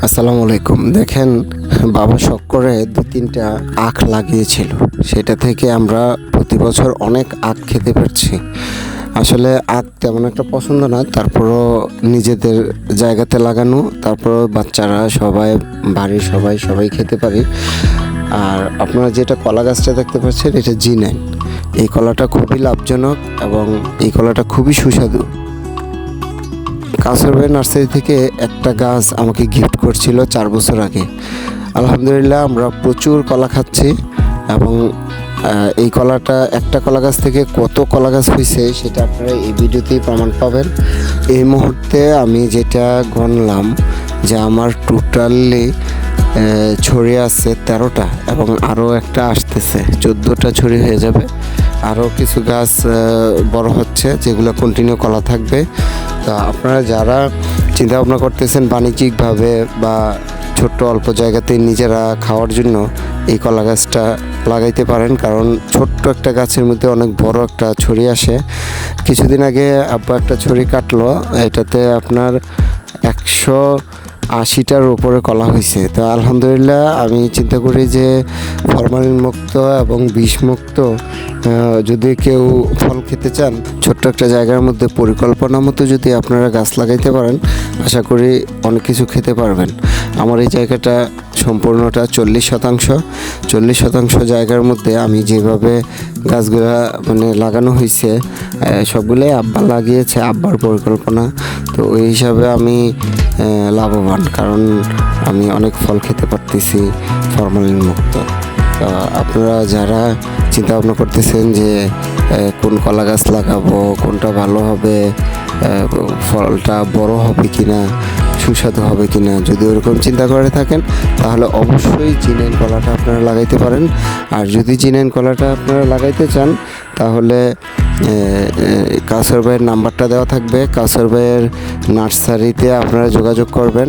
আসসালামু আলাইকুম। দেখেন, বাবা শখ করে ২-৩টা আখ লাগিয়েছিল। সেটা থেকে আমরা প্রতি বছর অনেক আখ খেতে পারছি। আসলে আখ তেমন একটা পছন্দ না, তারপরও নিজেদের জায়গাতে লাগানো, তারপরও বাচ্চারা সবাই, বাড়ির সবাই খেতে পারি। আর আপনারা যেটা কলা গাছটা দেখতে পাচ্ছেন, এটা G9। এই কলাটা খুবই লাভজনক এবং এই কলাটা খুবই সুস্বাদু। কাউসার ভাই নার্সারি থেকে একটা গাছ আমাকে গিফট করছিল 4 বছর আগে। আলহামদুলিল্লাহ আমরা প্রচুর কলা খাচ্ছি এবং এই কলাটা একটা কলা গাছ থেকে কত কলা গাছ হয়েছে সেটা আপনারা এই ভিডিওতেই প্রমাণ পাবেন। এই মুহূর্তে আমি যেটা গণলাম যে আমার টোটালি ছড়ি আছে 13টা এবং আরও একটা আসতেছে, 14টা ছড়ি হয়ে যাবে। আরও কিছু গাছ বড় হচ্ছে যেগুলো কন্টিনিউ কলা থাকবে। তা আপনারা যারা চিন্তা ভাবনা করতেছেন বাণিজ্যিকভাবে বা ছোট্ট অল্প জায়গাতে নিজেরা খাওয়ার জন্য এই কলা গাছটা লাগাইতে পারেন, কারণ ছোট্ট একটা গাছের মধ্যে অনেক বড় একটা ছড়ি আসে। কিছুদিন আগে আব্বা একটা ছড়ি কাটলো, এটাতে আপনার 180টার উপরে কলা হয়েছে। তো আলহামদুলিল্লাহ আমি চিন্তা করি যে ফরমালিন মুক্ত এবং বিষমুক্ত যদি কেউ ফল খেতে চান, ছোট্ট একটা জায়গার মধ্যে পরিকল্পনা মতো যদি আপনারা গাছ লাগাইতে পারেন, আশা করি অনেক কিছু খেতে পারবেন। আমার এই জায়গাটা সম্পূর্ণটা 40% জায়গার মধ্যে আমি যেভাবে গাছগুলা লাগানো হয়েছে, সবগুলোই আব্বা লাগিয়েছে, আব্বার পরিকল্পনা। তো ওই হিসাবে আমি লাভবান, কারণ আমি অনেক ফল খেতে পারতেছি ফরমালিন মুক্ত। তো আপনারা যারা চিন্তা ভাবনা করতেছেন যে কোন কলা গাছ লাগাবো, কোনটা ভালো হবে, ফলটা বড় হবে কিনা, সুস্বাদু হবে কিনা, যদি ওরকম চিন্তা করে থাকেন তাহলে অবশ্যই G9 কলাটা আপনারা লাগাইতে পারেন। আর যদি G9 কলাটা আপনারা লাগাইতে চান তাহলে কাউসার ভাইয়ের নাম্বারটা দেওয়া থাকবে, কাউসার ভাইয়ের নার্সারিতে আপনারা যোগাযোগ করবেন।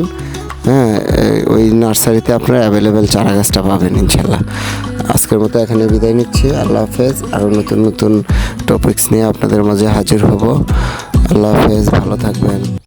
ওই নার্সারিতে আপনারা অ্যাভেলেবেল চারা গাছটা পাবেন ইনশাল্লাহ। আজকের মতো এখানে বিদায় নিচ্ছি। আল্লাহ হাফেজ। আরও নতুন টপিকস নিয়ে আপনাদের মাঝে হাজির হব। আল্লাহ হাফেজ, ভালো থাকবেন।